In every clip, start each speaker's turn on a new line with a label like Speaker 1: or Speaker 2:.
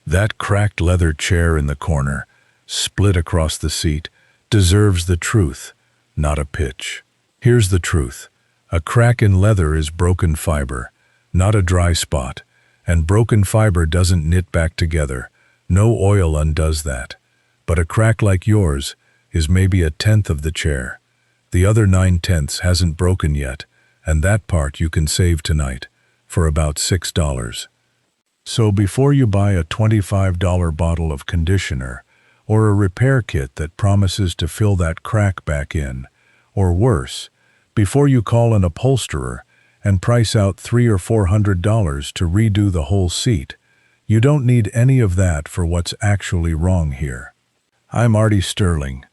Speaker 1: That cracked leather chair in the corner, split across the seat, deserves the truth, not a pitch. Here's the truth. A crack in leather is broken fiber, not a dry spot, and broken fiber doesn't knit back together. No oil undoes that. But a crack like yours is maybe a tenth of the chair. The other 9/10 hasn't broken yet, and that part you can save tonight for about $6. So before you buy a $25 bottle of conditioner or a repair kit that promises to fill that crack back in, or worse, before you call an upholsterer and price out $300 or $400 to redo the whole seat, you don't need any of that for what's actually wrong here. I'm Artie Sterling,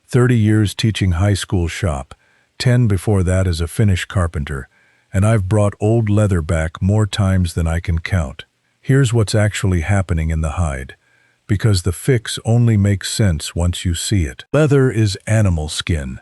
Speaker 1: 30 years teaching high school shop, 10 before that as a Finnish carpenter, and I've brought old leather back more times than I can count. Here's what's actually happening in the hide, because the fix only makes sense once you see it. Leather is animal skin,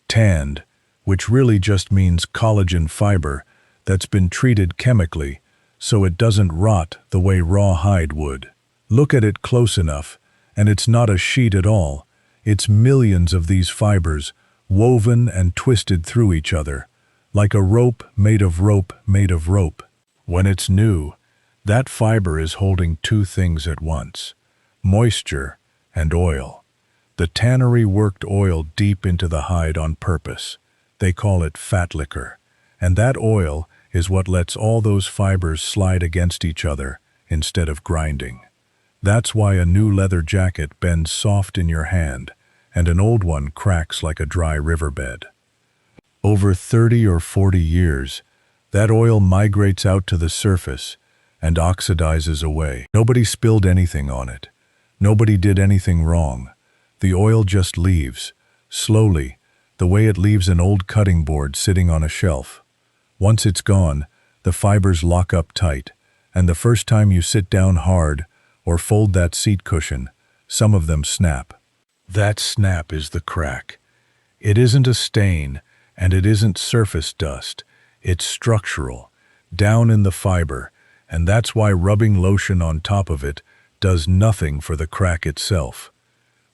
Speaker 1: tanned, which really just means collagen fiber that's been treated chemically so it doesn't rot the way raw hide would. Look at it close enough, and it's not a sheet at all. It's millions of these fibers woven and twisted through each other, like a rope made of rope made of rope. When it's new, that fiber is holding two things at once: moisture and oil. The tannery worked oil deep into the hide on purpose. They call it fat liquor, and that oil is what lets all those fibers slide against each other instead of grinding. That's why a new leather jacket bends soft in your hand and an old one cracks like a dry riverbed. Over 30 or 40 years, that oil migrates out to the surface and oxidizes away. Nobody spilled anything on it. Nobody did anything wrong. The oil just leaves, slowly, the way it leaves an old cutting board sitting on a shelf. Once it's gone, the fibers lock up tight, and the first time you sit down hard or fold that seat cushion, some of them snap. That snap is the crack. It isn't a stain, and it isn't surface dust. It's structural, down in the fiber, and that's why rubbing lotion on top of it does nothing for the crack itself.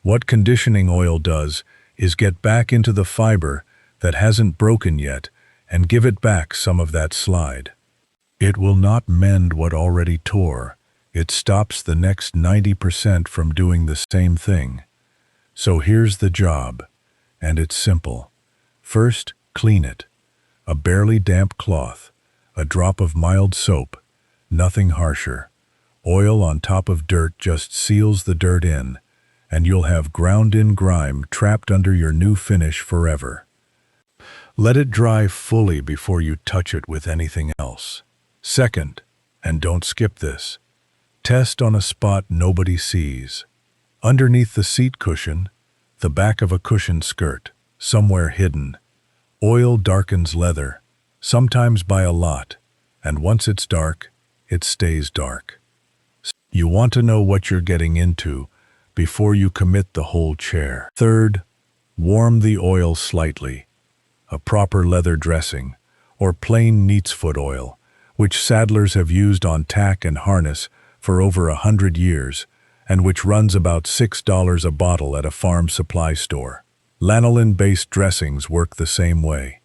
Speaker 1: What conditioning oil does is get back into the fiber that hasn't broken yet and give it back some of that slide. It will not mend what already tore. It stops the next 90% from doing the same thing. So here's the job, and it's simple. First, clean it. A barely damp cloth, a drop of mild soap, nothing harsher. Oil on top of dirt just seals the dirt in, and you'll have ground-in grime trapped under your new finish forever. Let it dry fully before you touch it with anything else. Second, and don't skip this, test on a spot nobody sees. Underneath the seat cushion, the back of a cushion skirt, somewhere hidden. Oil darkens leather, sometimes by a lot, and once it's dark, it stays dark. You want to know what you're getting into before you commit the whole chair. Third, warm the oil slightly. A proper leather dressing, or plain neat's foot oil, which saddlers have used on tack and harness for over 100 years, and which runs about $6 a bottle at a farm supply store. Lanolin-based dressings work the same way.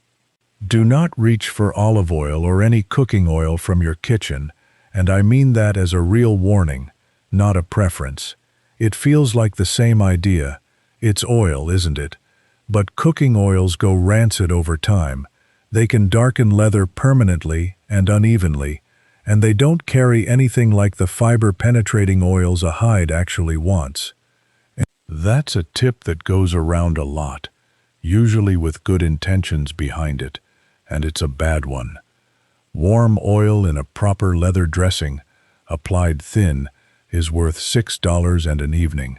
Speaker 1: Do not reach for olive oil or any cooking oil from your kitchen, and I mean that as a real warning, not a preference. It feels like the same idea. It's oil, isn't it? But cooking oils go rancid over time. They can darken leather permanently and unevenly, and they don't carry anything like the fiber-penetrating oils a hide actually wants. And that's a tip that goes around a lot, usually with good intentions behind it, and it's a bad one. Warm oil in a proper leather dressing, applied thin, is worth $6 and an evening.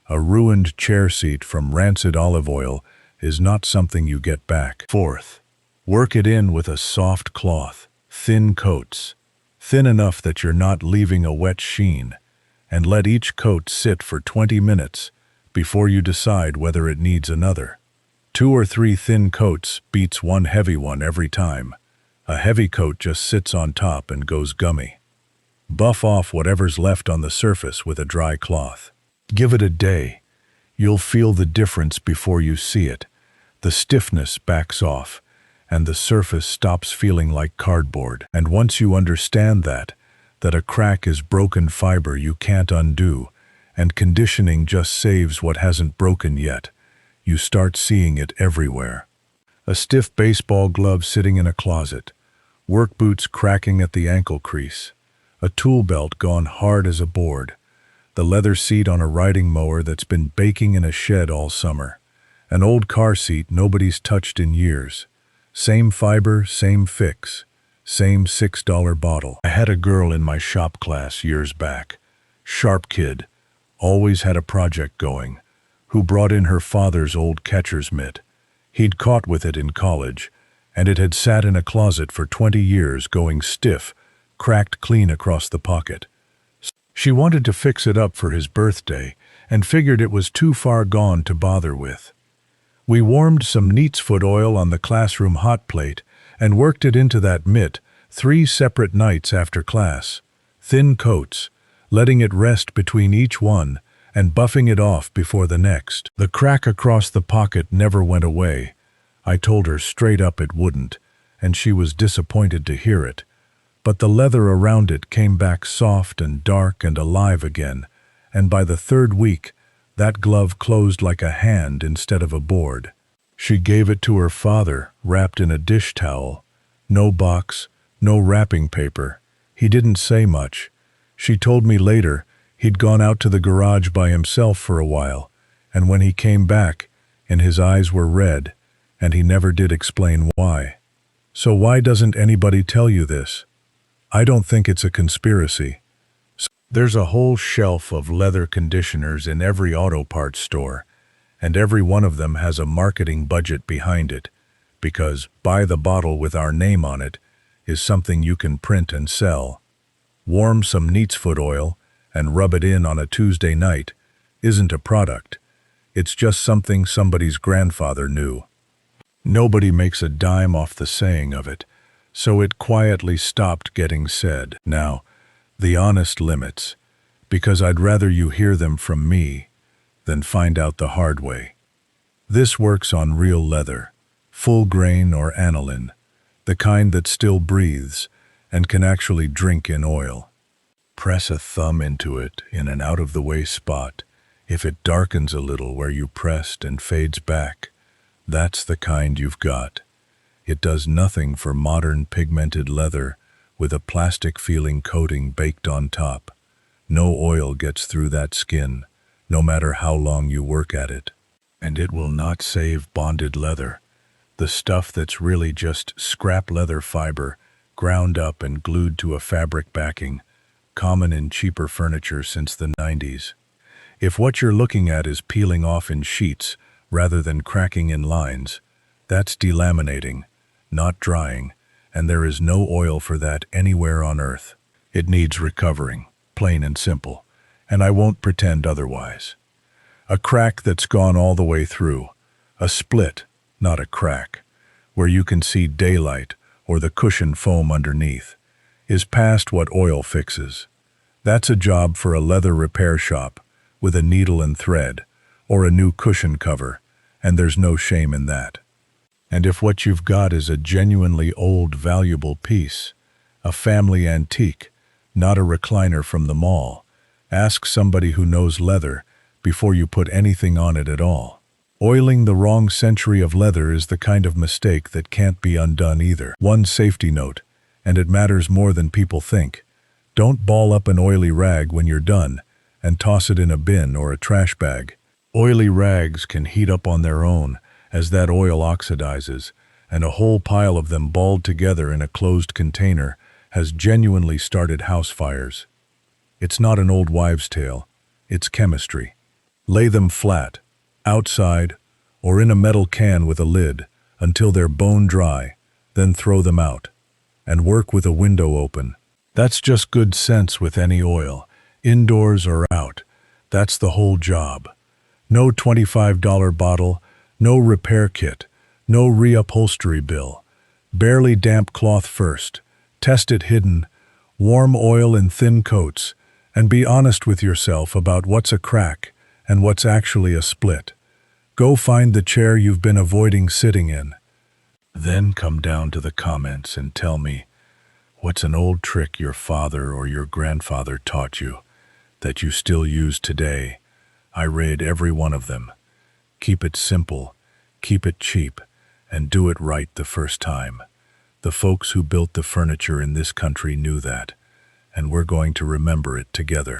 Speaker 1: A ruined chair seat from rancid olive oil is not something you get back. Fourth, work it in with a soft cloth, thin coats, thin enough that you're not leaving a wet sheen, and let each coat sit for 20 minutes before you decide whether it needs another. 2 or 3 thin coats beats one heavy one every time. A heavy coat just sits on top and goes gummy. Buff off whatever's left on the surface with a dry cloth. Give it a day. You'll feel the difference before you see it. The stiffness backs off, and the surface stops feeling like cardboard. And once you understand that a crack is broken fiber you can't undo, and conditioning just saves what hasn't broken yet, you start seeing it everywhere. A stiff baseball glove sitting in a closet, work boots cracking at the ankle crease, a tool belt gone hard as a board, the leather seat on a riding mower that's been baking in a shed all summer, an old car seat nobody's touched in years. Same fiber, same fix, same $6 bottle. I had a girl in my shop class years back, sharp kid, always had a project going, who brought in her father's old catcher's mitt. He'd caught with it in college, and it had sat in a closet for 20 years going stiff, cracked clean across the pocket. She wanted to fix it up for his birthday and figured it was too far gone to bother with. We warmed some neatsfoot oil on the classroom hot plate and worked it into that mitt 3 separate nights after class. Thin coats, letting it rest between each one and buffing it off before the next. The crack across the pocket never went away. I told her straight up it wouldn't, and she was disappointed to hear it. But the leather around it came back soft and dark and alive again, and by the 3rd week, that glove closed like a hand instead of a board. She gave it to her father, wrapped in a dish towel. No box, no wrapping paper. He didn't say much. She told me later he'd gone out to the garage by himself for a while, and when he came back, and his eyes were red, and he never did explain why. So why doesn't anybody tell you this? I don't think it's a conspiracy. There's a whole shelf of leather conditioners in every auto parts store, and every one of them has a marketing budget behind it, because buy the bottle with our name on it is something you can print and sell. Warm some neatsfoot oil and rub it in on a Tuesday night isn't a product. It's just something somebody's grandfather knew. Nobody makes a dime off the saying of it, so it quietly stopped getting said. Now, the honest limits, because I'd rather you hear them from me than find out the hard way. This works on real leather, full grain or aniline, the kind that still breathes and can actually drink in oil. Press a thumb into it in an out-of-the-way spot. If it darkens a little where you pressed and fades back, that's the kind you've got. It does nothing for modern pigmented leather with a plastic-feeling coating baked on top. No oil gets through that skin, no matter how long you work at it. And it will not save bonded leather, the stuff that's really just scrap leather fiber, ground up and glued to a fabric backing, common in cheaper furniture since the 90s. If what you're looking at is peeling off in sheets rather than cracking in lines, that's delaminating, not drying, and there is no oil for that anywhere on earth. It needs recovering, plain and simple, and I won't pretend otherwise. A crack that's gone all the way through, a split, not a crack, where you can see daylight or the cushion foam underneath, is past what oil fixes. That's a job for a leather repair shop with a needle and thread, or a new cushion cover, and there's no shame in that. And if what you've got is a genuinely old, valuable piece, a family antique, not a recliner from the mall, ask somebody who knows leather before you put anything on it at all. Oiling the wrong century of leather is the kind of mistake that can't be undone either. One safety note, and it matters more than people think. Don't ball up an oily rag when you're done and toss it in a bin or a trash bag. Oily rags can heat up on their own as that oil oxidizes, and a whole pile of them balled together in a closed container has genuinely started house fires. It's not an old wives' tale, it's chemistry. Lay them flat, outside, or in a metal can with a lid until they're bone dry, then throw them out, and work with a window open. That's just good sense with any oil, indoors or out. That's the whole job. No $25 bottle, no repair kit, no reupholstery bill. Barely damp cloth first. Test it hidden, Warm oil in thin coats, and be honest with yourself about what's a crack and what's actually a split. Go find the chair you've been avoiding sitting in. Then come down to the comments and tell me, what's an old trick your father or your grandfather taught you that you still use today? I read every one of them. Keep it simple, keep it cheap, and do it right the first time. The folks who built the furniture in this country knew that, and we're going to remember it together.